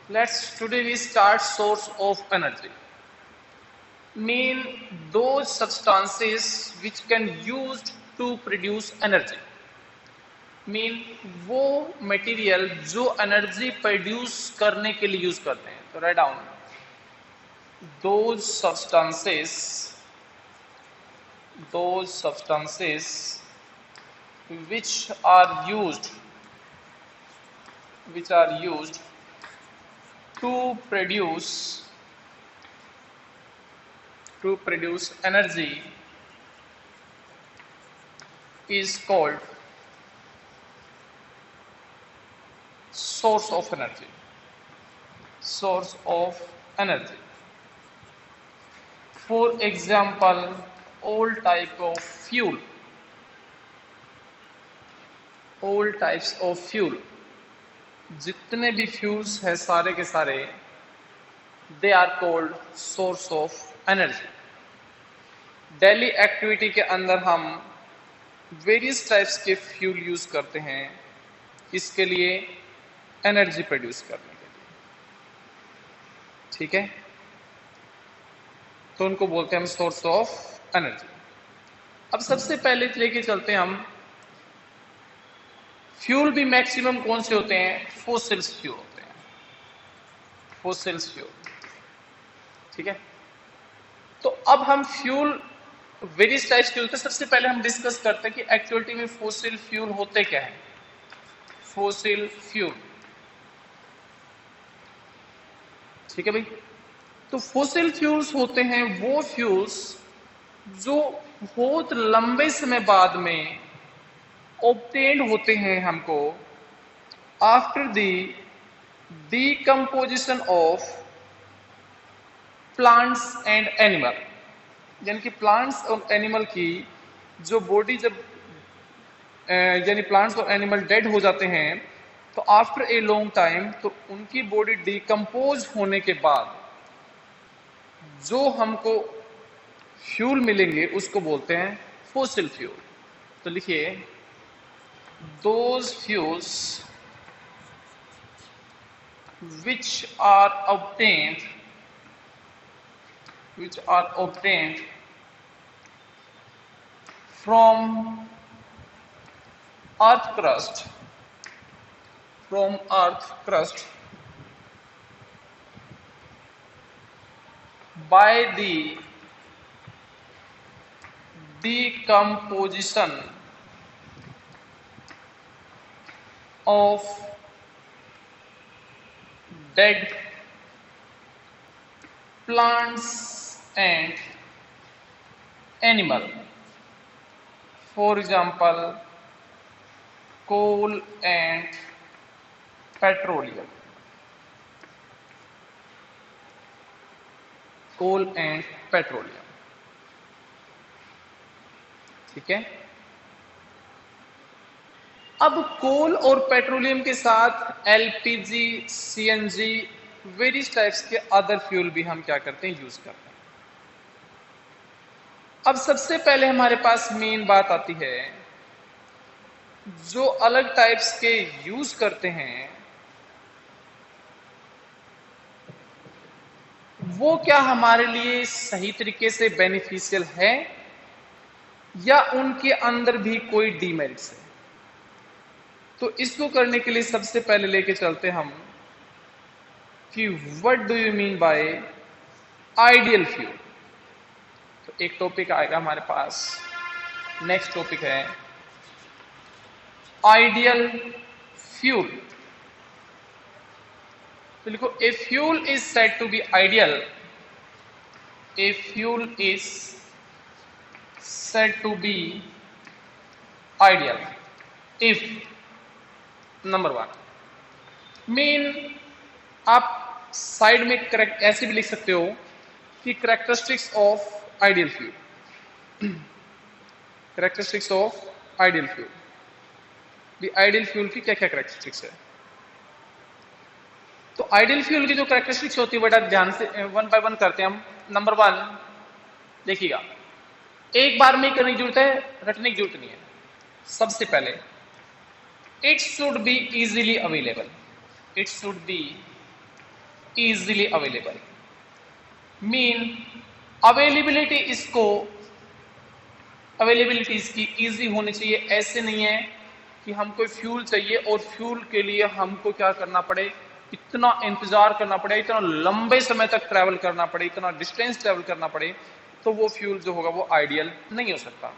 Today we start source of energy. Mean those substances which can used to produce energy. Mean वो material जो energy produce करने के लिए use करते हैं. तो write down those substances which are used to produce energy is called source of energy. For example, all types of fuel, जितने भी फ्यूल्स है सारे के सारे, they are called source of energy. Daily activity के अंदर हम वेरियस टाइप्स के फ्यूल यूज करते हैं इसके लिए एनर्जी प्रोड्यूस करने के लिए. ठीक है, तो उनको बोलते हैं हम सोर्स ऑफ एनर्जी. अब सबसे पहले लेके चलते हैं हम फ्यूल भी मैक्सिमम कौन से होते हैं? फोसिल्स फ्यूल होते हैं. ठीक है, तो अब हम फ्यूल वेरियस टाइप्स के होते हैं. सबसे पहले हम डिस्कस करते हैं कि एक्चुअलिटी में फोसिल फ्यूल होते क्या है. फोसिल फ्यूल, ठीक है भाई. तो फोसिल फ्यूल्स होते हैं वो फ्यूल्स जो बहुत लंबे समय बाद में ऑब्टेन्ड होते हैं हमको after the decomposition of plants and animal. यानी कि प्लांट्स और एनिमल की जो बॉडी जब यानी प्लांट्स और एनिमल डेड हो जाते हैं तो आफ्टर ए लॉन्ग टाइम तो उनकी बॉडी डीकम्पोज होने के बाद जो हमको फ्यूल मिलेंगे उसको बोलते हैं फोसिल फ्यूल. तो लिखिए those fuels which are obtained from earth crust by the decomposition of dead plants and animal. For example, coal and petroleum. ठीक है. अब कोल और पेट्रोलियम के साथ एलपीजी, सीएनजी, वेरियस टाइप्स के अदर फ्यूल भी हम क्या करते हैं? यूज करते हैं. अब सबसे पहले हमारे पास मेन बात आती है, जो अलग टाइप्स के यूज करते हैं वो क्या हमारे लिए सही तरीके से बेनिफिशियल है या उनके अंदर भी कोई डीमेरिट्स है. तो इसको करने के लिए सबसे पहले लेके चलते हम कि what do you mean by ideal fuel. तो एक टॉपिक आएगा हमारे पास, नेक्स्ट टॉपिक है आइडियल फ्यूल. तो लिखो a fuel is said to be ideal. A fuel is said to be ideal if number 1 mean, आप साइड में करेक्ट ऐसे भी लिख सकते हो कि characteristics of ideal fuel. Characteristics of ideal fuel, भी आइडियल फ्यूल की क्या क्या कैरेक्टरिस्टिक्स है. तो आइडियल फ्यूल की जो कैरेक्टरिस्टिक्स होती है बेटा ध्यान से वन बाय वन करते हैं हम. नंबर 1 देखिएगा, एक बार में ही करने की जरूरत है, रटने की जरूरत नहीं है. सबसे पहले it should be easily available. Easily available. Mean availability इसकी इजी होनी चाहिए। ऐसे नहीं है कि हमको फ्यूल चाहिए और फ्यूल के लिए हमको क्या करना पड़े, इतना इंतजार करना पड़े, इतना लंबे समय तक ट्रैवल करना पड़े, इतना डिस्टेंस ट्रैवल करना पड़े, तो वो फ्यूल जो होगा वो आइडियल नहीं हो सकता।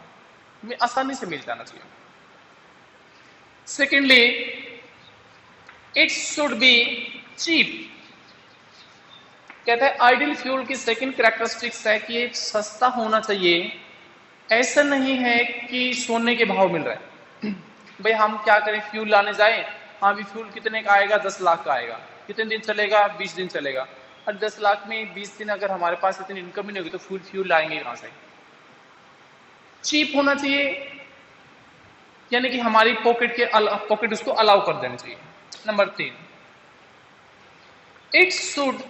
हमें आसानी से मिल जाना चाहिए। Secondly, it should be cheap. कहता है आइडियल फ्यूल की सेकेंड कैरेक्टरिस्टिक्स है कि एक सस्ता होना चाहिए। ऐसा नहीं है कि सोने के भाव मिल रहा है। भाई हम क्या करें, फ्यूल लाने जाए, हाँ भी फ्यूल कितने का आएगा, 10 लाख का आएगा, कितने दिन चलेगा, 20 दिन चलेगा। और 10 लाख में 20 दिन अगर हमारे पास इतनी इनकम ही नहीं होगी तो फ्यूल लाएंगे कहां से। चीप होना चाहिए, यानी कि हमारी पॉकेट उसको अलाउ कर देनी चाहिए। Number 3, it should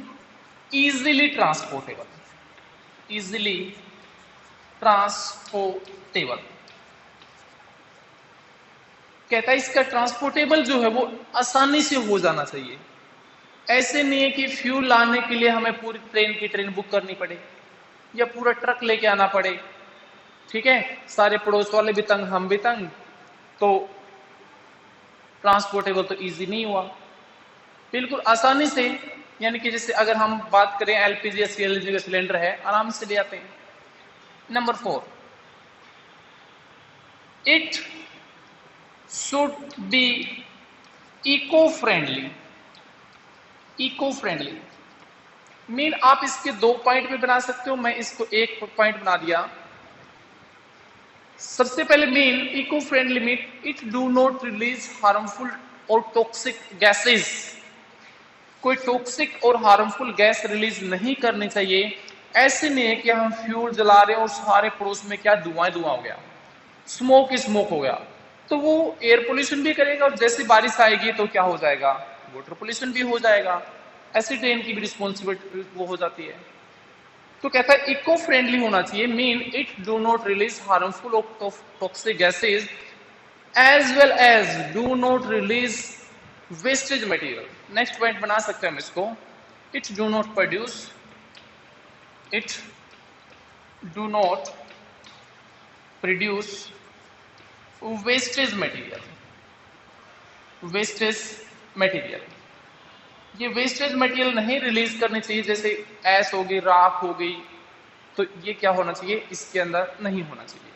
easily transportable. Easily transportable कहता है इसका ट्रांसपोर्टेबल जो है वो आसानी से हो जाना चाहिए। ऐसे नहीं है कि फ्यूल लाने के लिए हमें पूरी ट्रेन बुक करनी पड़े या पूरा ट्रक लेके आना पड़े। ठीक है, सारे पड़ोस वाले भी तंग, हम भी तंग, तो ट्रांसपोर्टेबल तो इजी नहीं हुआ। बिल्कुल आसानी से, यानी कि जैसे अगर हम बात करें एलपीजी या सीएनजी का सिलेंडर है, आराम से ले आते हैं। Number 4, it should be eco friendly. Mean आप इसके 2 पॉइंट भी बना सकते हो, मैं इसको 1 पॉइंट बना दिया। सबसे पहले mean eco friendly mean it do not release harmful और टॉक्सिक गैसेस। कोई टॉक्सिक और हार्मफुल गैस रिलीज नहीं करनी चाहिए। ऐसे नहीं है कि हम फ्यूल जला रहे हैं और सारे पड़ोस में क्या धुआं हो गया, स्मोक हो गया, तो वो एयर पोल्यूशन भी करेगा और जैसे बारिश आएगी तो क्या हो जाएगा, वाटर पोल्यूशन भी हो जाएगा। ऐसी ट्रेन की भी रिस्पॉन्सिबिलिटी वो हो जाती है। तो कहता है इको फ्रेंडली होना चाहिए, mean it do not release harmful और toxic gases as well as do not release wastage material. Next point बना सकते हैं हम इसको, it do not produce wastage material. ये वेस्टेज मटेरियल नहीं रिलीज करनी चाहिए, जैसे ऐस हो गई, राख हो गई, तो ये क्या होना चाहिए, इसके अंदर नहीं होना चाहिए।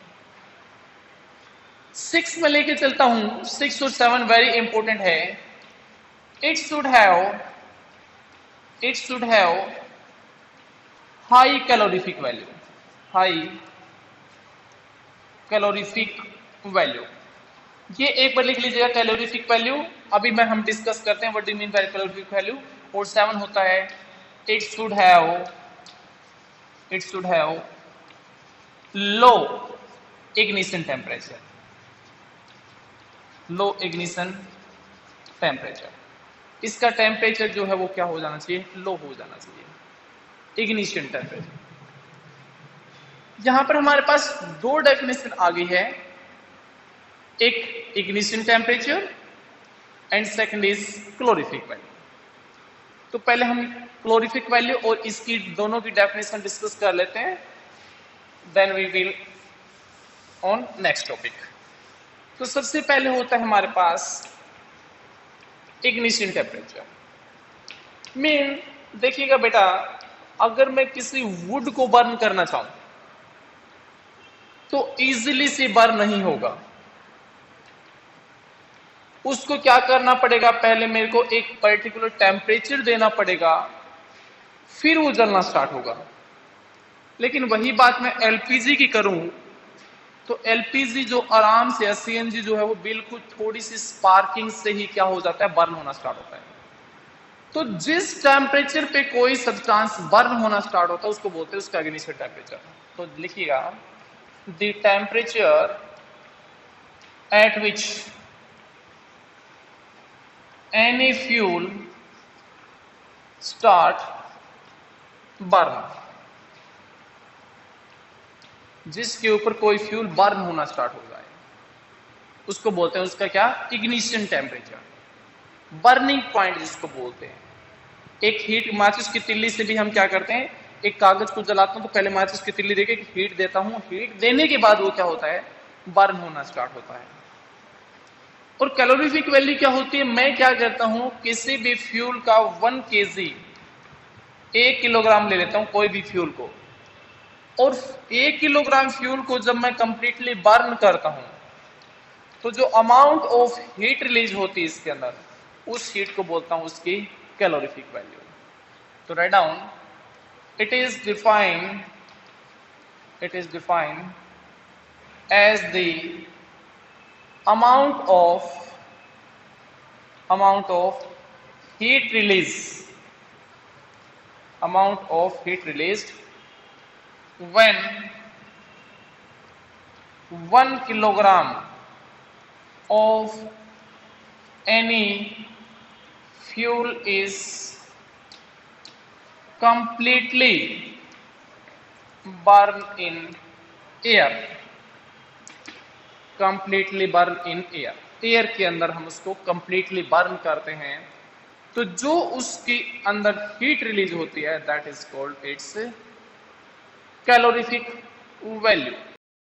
6 में लेके चलता हूं, 6 और 7 वेरी इंपॉर्टेंट है। It should have high calorific value. ये एक बार लिख लीजिएगा कैलोरीफिक वैल्यू। अभी हम डिस्कस करते हैं what do mean by calorific value. और 7 होता है it should have low ignition temperature. इसका टेम्परेचर जो है वो क्या हो जाना चाहिए, लो हो जाना चाहिए, इग्निशन टेम्परेचर। यहां पर हमारे पास 2 डेफिनेशन आ गई है, एक ignition temperature and second is calorific value. तो पहले हम क्लोरीफिक वैल्यू और इसकी दोनों की डेफिनेशन डिस्कस कर लेते हैं, then we will on next topic. तो सबसे पहले होता है हमारे पास इग्निशन टेम्परेचर। मीन देखिएगा बेटा, अगर मैं किसी वुड को बर्न करना चाहूं तो इजीली से बर्न नहीं होगा। उसको क्या करना पड़ेगा, पहले मेरे को एक पर्टिकुलर टेम्परेचर देना पड़ेगा, फिर वो जलना स्टार्ट होगा। लेकिन वही बात मैं एलपीजी की करूं तो एलपीजी जो आराम से, सीएनजी जो है वो बिल्कुल थोड़ी सी स्पार्किंग से ही क्या हो जाता है, बर्न होना स्टार्ट होता है। तो जिस टेम्परेचर पे कोई सब्सटेंस बर्न होना स्टार्ट होता है उसको बोलते हैं उसका इग्निशन टेम्परेचर। तो लिखिएगा, the temperature at which any fuel start burn, जिसके ऊपर कोई फ्यूल बर्न होना स्टार्ट हो जाए उसको बोलते हैं, उसका क्या, इग्निशन टेम्परेचर, बर्निंग पॉइंट जिसको बोलते हैं। एक हीट माचिस की तिल्ली से भी हम क्या करते हैं, एक कागज को जलाता हूं तो पहले माचिस की तिल्ली देके हीट देता हूं, हीट देने के बाद वो क्या होता है, बर्न होना स्टार्ट होता है। और कैलोरीफिक वैल्यू क्या होती है, मैं क्या करता हूं, किसी भी फ्यूल का 1 kg 1 किलोग्राम ले लेता हूं कोई भी फ्यूल को, और 1 किलोग्राम फ्यूल को जब मैं कंप्लीटली बर्न करता हूं तो जो अमाउंट ऑफ हीट रिलीज होती है इसके अंदर, उस हीट को बोलता हूं उसकी कैलोरीफिक वैल्यू। तो write down, it is defined as the amount of heat released when 1 kilogram of any fuel is completely burn in air, air के अंदर हम उसको कंप्लीटली बर्न करते हैं, तो जो उसके अंदर हीट रिलीज होती है that is called its calorific value.